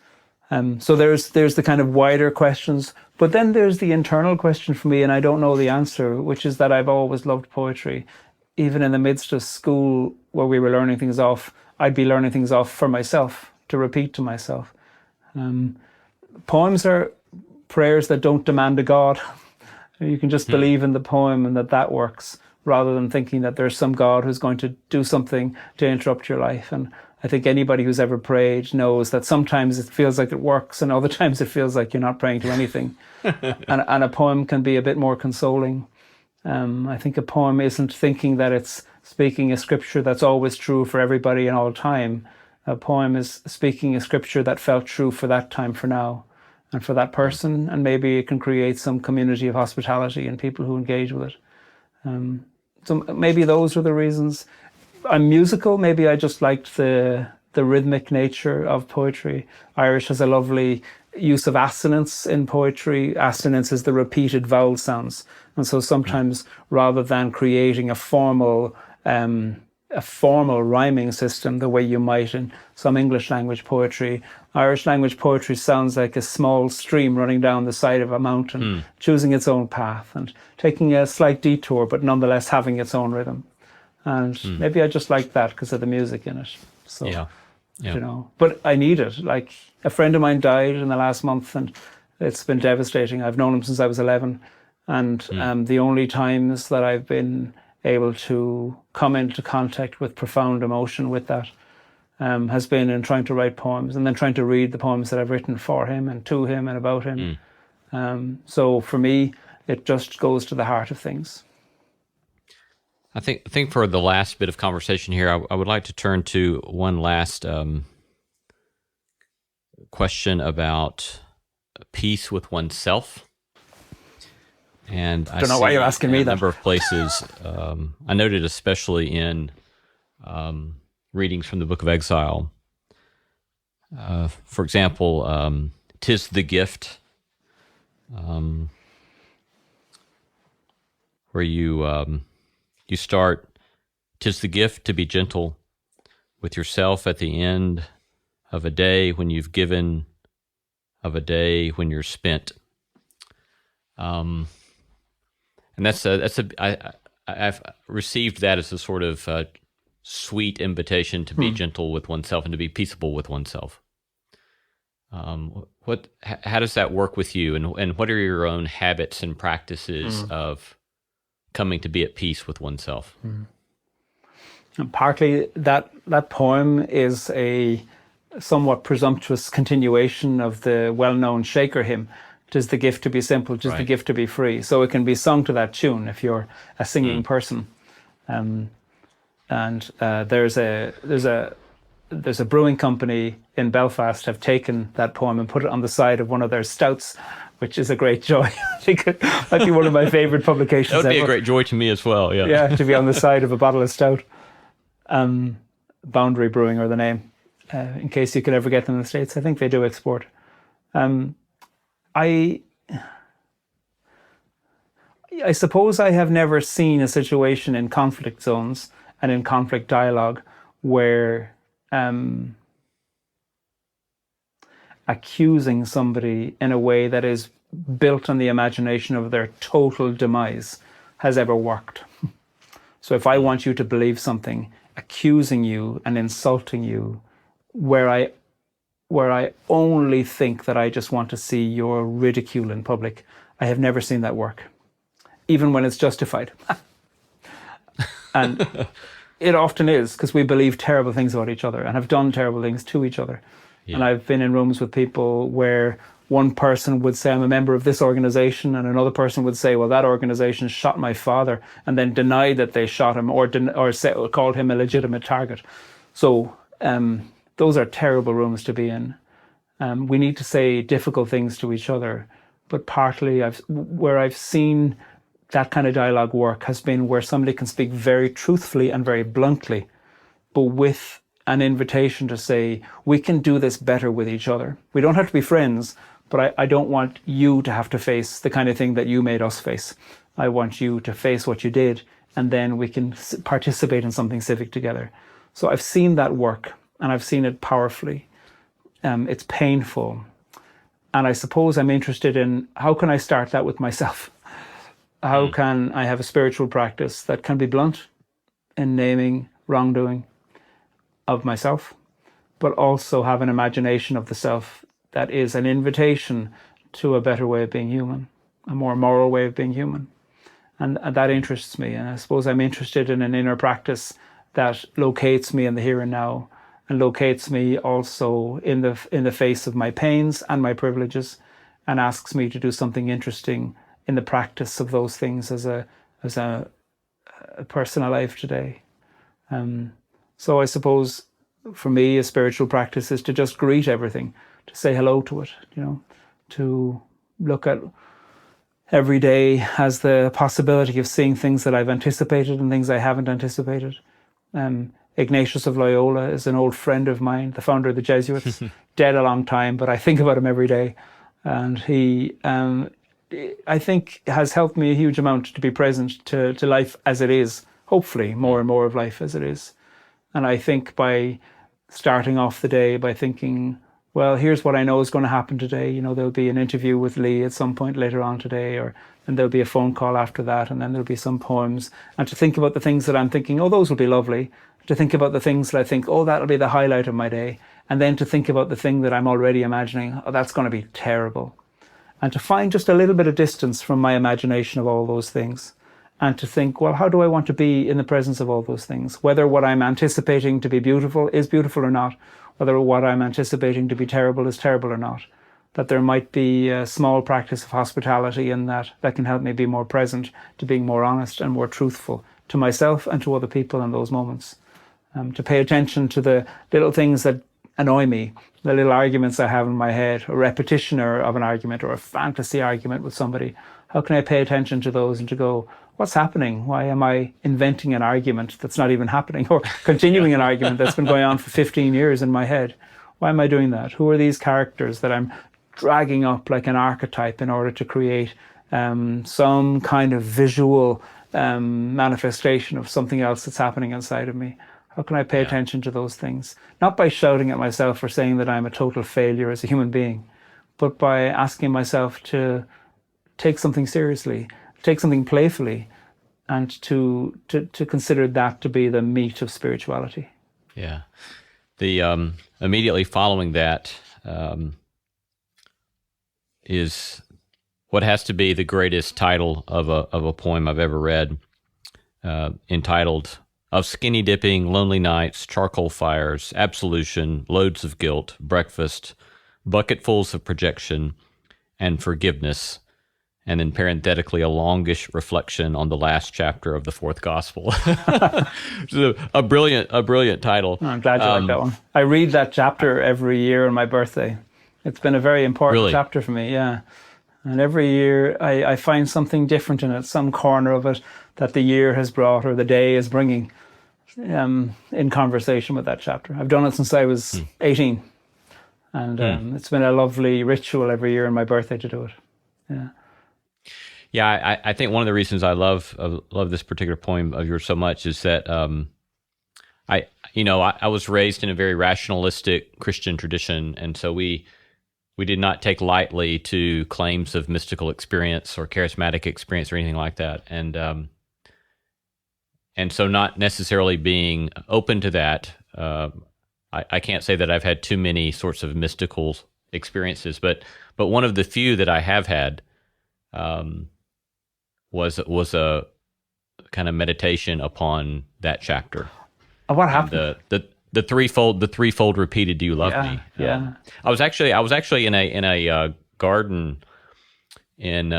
So there's the kind of wider questions, but then there's the internal question for me, and I don't know the answer, which is that I've always loved poetry. Even in the midst of school where we were learning things off, I'd be learning things off for myself, to repeat to myself. Poems are prayers that don't demand a God. You can just believe in the poem and that works, rather than thinking that there's some God who's going to do something to interrupt your life. And I think anybody who's ever prayed knows that sometimes it feels like it works and other times it feels like you're not praying to anything. and a poem can be a bit more consoling. I think a poem isn't thinking that it's speaking a scripture that's always true for everybody and all time. A poem is speaking a scripture that felt true for that time, for now, and for that person, and maybe it can create some community of hospitality and people who engage with it. So maybe those are the reasons. I'm musical. Maybe I just liked the rhythmic nature of poetry. Irish has a lovely use of assonance in poetry. Assonance is the repeated vowel sounds. And so sometimes rather than creating a formal rhyming system the way you might in some English language poetry, Irish language poetry sounds like a small stream running down the side of a mountain, choosing its own path and taking a slight detour, but nonetheless having its own rhythm. And maybe I just like that because of the music in it. So, but I need it. Like, a friend of mine died in the last month and it's been devastating. I've known him since I was 11. And the only times that I've been able to come into contact with profound emotion with that has been in trying to write poems and then trying to read the poems that I've written for him and to him and about him. So for me, it just goes to the heart of things. I think for the last bit of conversation here, I would like to turn to one last question about peace with oneself. And I don't know why you're asking me that. A number of places. I noted especially in readings from the Book of Exile. For example, "'Tis the gift," where you start, "'Tis the gift to be gentle with yourself at the end of a day when you've given, of a day when you're spent." And I've received that as a sort of sweet invitation to be gentle with oneself and to be peaceable with oneself. How does that work with you, and what are your own habits and practices of coming to be at peace with oneself? And partly that poem is a somewhat presumptuous continuation of the well-known Shaker hymn, "'Tis the gift to be simple, 'tis the gift to be free." So it can be sung to that tune if you're a singing person. There's a brewing company in Belfast have taken that poem and put it on the side of one of their stouts, which is a great joy. I think it might be one of my favorite publications ever. That would be a great joy to me as well, yeah. Yeah, to be on the side of a bottle of stout. Boundary Brewing are the name, in case you could ever get them in the States. I think they do export. I suppose I have never seen a situation in conflict zones and in conflict dialogue where accusing somebody in a way that is built on the imagination of their total demise has ever worked. So if I want you to believe something, accusing you and insulting you, where I only think that I just want to see your ridicule in public, I have never seen that work, even when it's justified. And it often is, because we believe terrible things about each other and have done terrible things to each other. Yeah. And I've been in rooms with people where one person would say, I'm a member of this organization, and another person would say, well, that organization shot my father, and then deny that they shot him, or called him a legitimate target. So those are terrible rooms to be in. We need to say difficult things to each other, but partly where I've seen that kind of dialogue work has been where somebody can speak very truthfully and very bluntly, but with an invitation to say, we can do this better with each other. We don't have to be friends, but I don't want you to have to face the kind of thing that you made us face. I want you to face what you did, and then we can participate in something civic together. So I've seen that work, and I've seen it powerfully. It's painful. And I suppose I'm interested in, how can I start that with myself? How can I have a spiritual practice that can be blunt in naming wrongdoing of myself, but also have an imagination of the self that is an invitation to a better way of being human, a more moral way of being human. And that interests me. And I suppose I'm interested in an inner practice that locates me in the here and now, and locates me also in the face of my pains and my privileges, and asks me to do something interesting in the practice of those things as a person alive today. So I suppose for me, a spiritual practice is to just greet everything, to say hello to it, to look at every day as the possibility of seeing things that I've anticipated and things I haven't anticipated. Ignatius of Loyola is an old friend of mine, the founder of the Jesuits, dead a long time, but I think about him every day. And he, I think, has helped me a huge amount to be present to life as it is, hopefully more and more of life as it is. And I think by starting off the day by thinking, well, here's what I know is going to happen today. There'll be an interview with Lee at some point later on today, and there'll be a phone call after that, and then there'll be some poems. And to think about the things that I'm thinking, oh, those will be lovely. To think about the things that I think, oh, that'll be the highlight of my day. And then to think about the thing that I'm already imagining, oh, that's going to be terrible. And to find just a little bit of distance from my imagination of all those things. And to think, well, how do I want to be in the presence of all those things? Whether what I'm anticipating to be beautiful is beautiful or not. Whether what I'm anticipating to be terrible is terrible or not. That there might be a small practice of hospitality in that can help me be more present, to being more honest and more truthful to myself and to other people in those moments. To pay attention to the little things that annoy me, the little arguments I have in my head, a repetition of an argument or a fantasy argument with somebody. How can I pay attention to those and to go, what's happening? Why am I inventing an argument that's not even happening, or continuing an argument that's been going on for 15 years in my head? Why am I doing that? Who are these characters that I'm dragging up like an archetype in order to create some kind of visual manifestation of something else that's happening inside of me? How can I pay attention to those things? Not by shouting at myself or saying that I'm a total failure as a human being, but by asking myself to take something seriously, take something playfully, and to consider that to be the meat of spirituality. Yeah. The immediately following that is what has to be the greatest title of a poem I've ever read, entitled "Of Skinny Dipping, Lonely Nights, Charcoal Fires, Absolution, Loads of Guilt, Breakfast, Bucketfuls of Projection, and Forgiveness." And then parenthetically, a longish reflection on the last chapter of the fourth gospel. a brilliant title. I'm glad you like that one. I read that chapter every year on my birthday. It's been a very important chapter for me, yeah. And every year I find something different in it, some corner of it that the year has brought or the day is bringing in conversation with that chapter. I've done it since I was 18. And it's been a lovely ritual every year on my birthday to do it. Yeah. Yeah, I think one of the reasons I love this particular poem of yours so much is that I was raised in a very rationalistic Christian tradition, and so we did not take lightly to claims of mystical experience or charismatic experience or anything like that, and so not necessarily being open to that. I can't say that I've had too many sorts of mystical experiences, but one of the few that I have had was a kind of meditation upon that chapter. What happened? The threefold repeated "Do you love me?" Yeah. I was actually in a garden in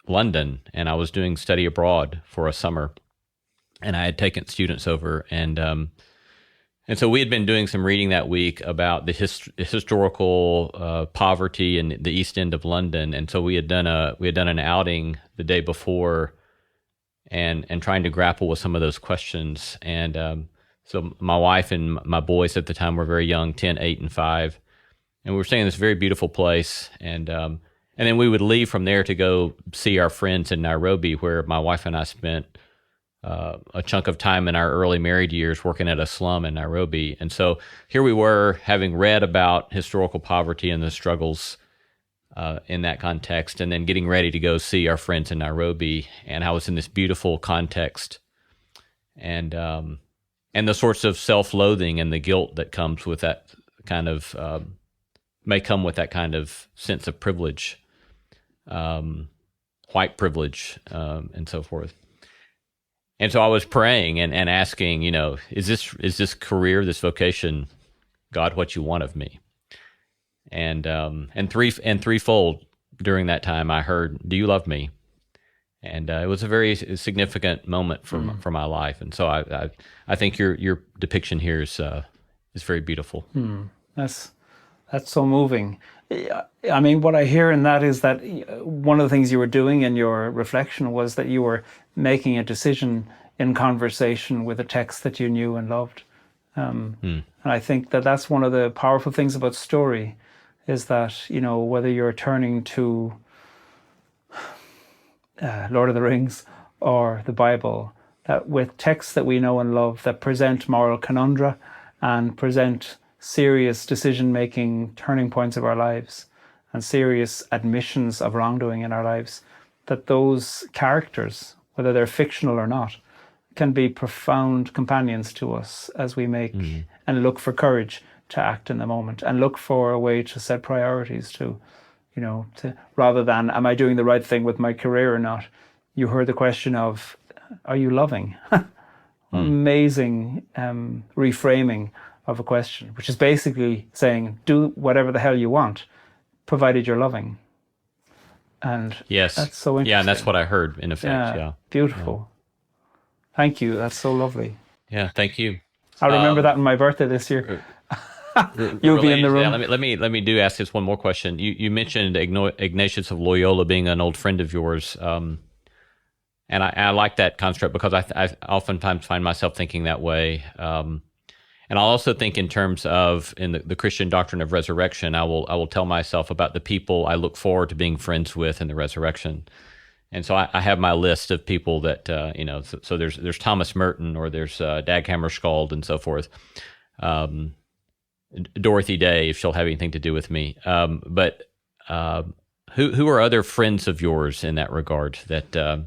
London, and I was doing study abroad for a summer, and I had taken students over, and so we had been doing some reading that week about the historical poverty in the East End of London, and so we had done an outing the day before, and trying to grapple with some of those questions. And so my wife and my boys at the time were very young, 10, 8, and 5, and we were staying in this very beautiful place, and then we would leave from there to go see our friends in Nairobi, where my wife and I spent a chunk of time in our early married years working at a slum in Nairobi. And so here we were, having read about historical poverty and the struggles in that context, and then getting ready to go see our friends in Nairobi. And I was in this beautiful context, and the sorts of self-loathing and the guilt that comes with that kind of may come with that kind of sense of privilege, white privilege, and so forth. And so I was praying and asking, is this career, this vocation, God, what you want of me? And threefold during that time, I heard, "Do you love me?" And it was a very significant moment for my life. And so I think your depiction here is very beautiful. That's so moving. I mean, what I hear in that is that one of the things you were doing in your reflection was that you were making a decision in conversation with a text that you knew and loved. And I think that that's one of the powerful things about story, is that, whether you're turning to Lord of the Rings or the Bible, that with texts that we know and love that present moral conundra and present serious decision-making turning points of our lives and serious admissions of wrongdoing in our lives, that those characters, whether they're fictional or not, can be profound companions to us as we make and look for courage to act in the moment and look for a way to set priorities to rather than, am I doing the right thing with my career or not? You heard the question of, are you loving? Amazing reframing of a question, which is basically saying, do whatever the hell you want, provided you're loving. And yes, that's so interesting. Yeah, and that's what I heard in effect. Yeah, beautiful. Yeah. Thank you. That's so lovely. Yeah, thank you. I'll remember that on my birthday this year. You'll be in the room. Yeah, let me ask this one more question. You mentioned Ignatius of Loyola being an old friend of yours, and I like that construct because I oftentimes find myself thinking that way. And I'll also think in terms of in the Christian doctrine of resurrection. I will tell myself about the people I look forward to being friends with in the resurrection. And so I have my list of people that So there's Thomas Merton, or there's Dag Hammarskjöld, and so forth. Dorothy Day, if she'll have anything to do with me. But who are other friends of yours in that regard that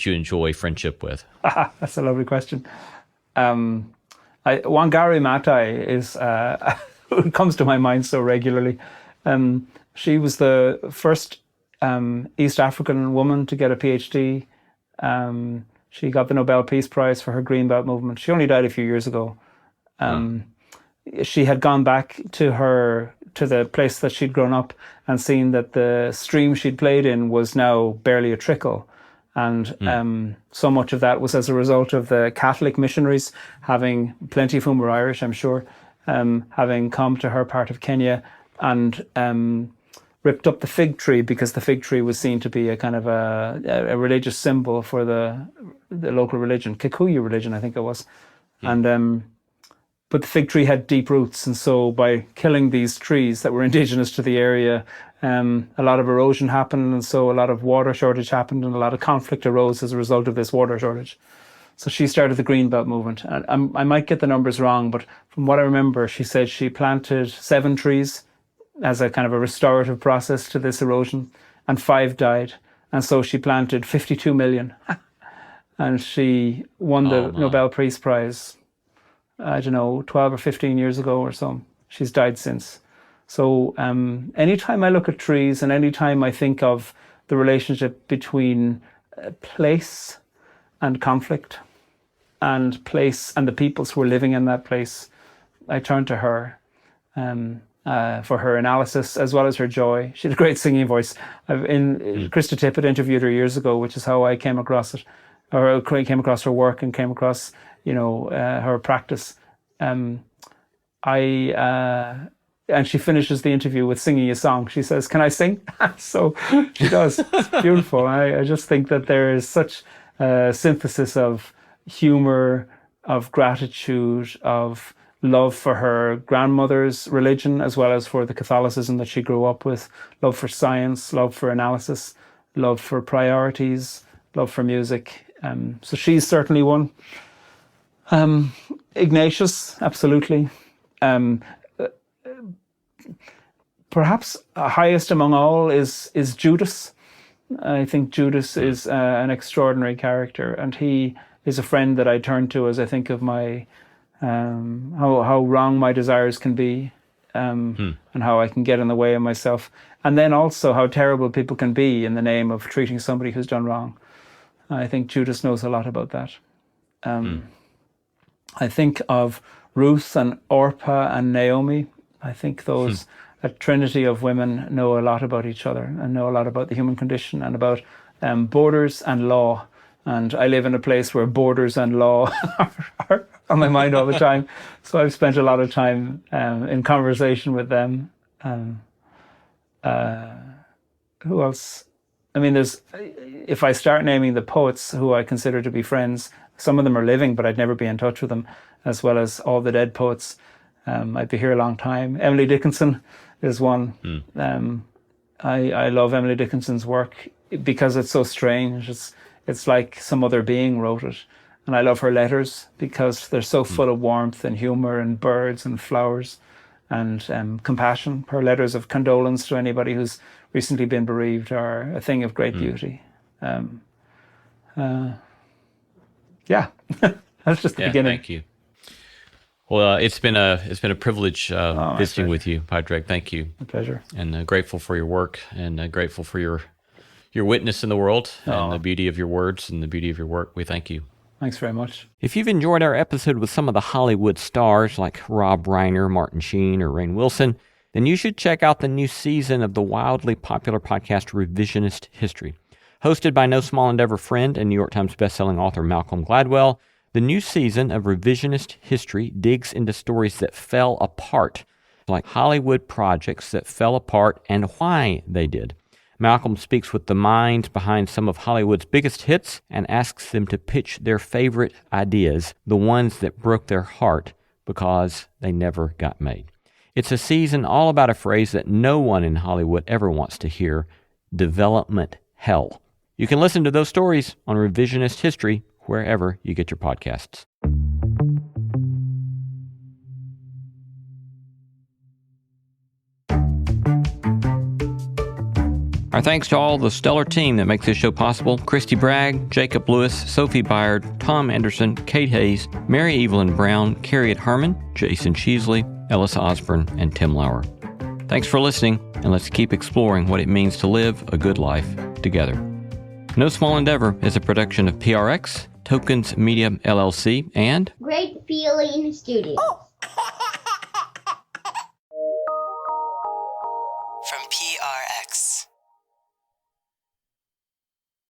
you enjoy friendship with? That's a lovely question. Wangari Maathai is who comes to my mind so regularly. She was the first East African woman to get a PhD. She got the Nobel Peace Prize for her Greenbelt movement. She only died a few years ago. She had gone back to the place that she'd grown up and seen that the stream she'd played in was now barely a trickle. And so much of that was as a result of the Catholic missionaries, having, plenty of whom were Irish, I'm sure, having come to her part of Kenya and ripped up the fig tree, because the fig tree was seen to be a kind of a religious symbol for the local religion, Kikuyu religion, I think it was. But the fig tree had deep roots, and so by killing these trees that were indigenous to the area, a lot of erosion happened, and so a lot of water shortage happened, and a lot of conflict arose as a result of this water shortage. So she started the Greenbelt movement. And I might get the numbers wrong, but from what I remember, she said she planted 7 trees as a kind of a restorative process to this erosion, and 5 died. And so she planted 52 million. And she won the Nobel Peace Prize, 12 or 15 years ago or so. She's died since. So anytime I look at trees and anytime I think of the relationship between place and conflict, and place and the peoples who are living in that place, I turn to her. for her analysis as well as her joy. She had a great singing voice. Krista Tippett interviewed her years ago, which is how I came across it, or came across her work and came across, her practice. And she finishes the interview with singing a song. She says, "Can I sing?" So she does. It's beautiful. I just think that there is such a synthesis of humor, of gratitude, of love for her grandmother's religion, as well as for the Catholicism that she grew up with, love for science, love for analysis, love for priorities, love for music. So she's certainly one. Ignatius, absolutely. Perhaps highest among all is Judas. I think Judas is an extraordinary character, and he is a friend that I turn to as I think of my how wrong my desires can be, and how I can get in the way of myself, and then also how terrible people can be in the name of treating somebody who's done wrong. I think Judas knows a lot about that. I think of Ruth and Orpah and Naomi. I think those, a trinity of women, know a lot about each other and know a lot about the human condition and about borders and law. And I live in a place where borders and law are on my mind all the time. So I've spent a lot of time in conversation with them. Who else? I mean, if I start naming the poets who I consider to be friends, some of them are living, but I'd never be in touch with them, as well as all the dead poets. I'd be here a long time. Emily Dickinson is one. I love Emily Dickinson's work because it's so strange. It's like some other being wrote it. And I love her letters because they're so full of warmth and humor and birds and flowers and compassion. Her letters of condolence to anybody who's recently been bereaved are a thing of great beauty. Yeah, that's just the beginning. Thank you. Well, it's been a privilege visiting with you, Pádraig. Thank you. A pleasure. And grateful for your work, and grateful for your witness in the world, and the beauty of your words and the beauty of your work. We thank you. Thanks very much. If you've enjoyed our episode with some of the Hollywood stars like Rob Reiner, Martin Sheen, or Rainn Wilson, then you should check out the new season of the wildly popular podcast Revisionist History. Hosted by no small endeavor friend and New York Times bestselling author Malcolm Gladwell, the new season of Revisionist History digs into stories that fell apart, like Hollywood projects that fell apart and why they did. Malcolm speaks with the minds behind some of Hollywood's biggest hits and asks them to pitch their favorite ideas, the ones that broke their heart because they never got made. It's a season all about a phrase that no one in Hollywood ever wants to hear: development hell. You can listen to those stories on Revisionist History wherever you get your podcasts. Our thanks to all the stellar team that makes this show possible: Christy Bragg, Jacob Lewis, Sophie Byard, Tom Anderson, Kate Hayes, Mary Evelyn Brown, Carriot Herman, Jason Cheesley, Ellis Osborne, and Tim Lauer. Thanks for listening, and let's keep exploring what it means to live a good life together. No Small Endeavor is a production of PRX, Tokens Media LLC, and Great Feeling Studio.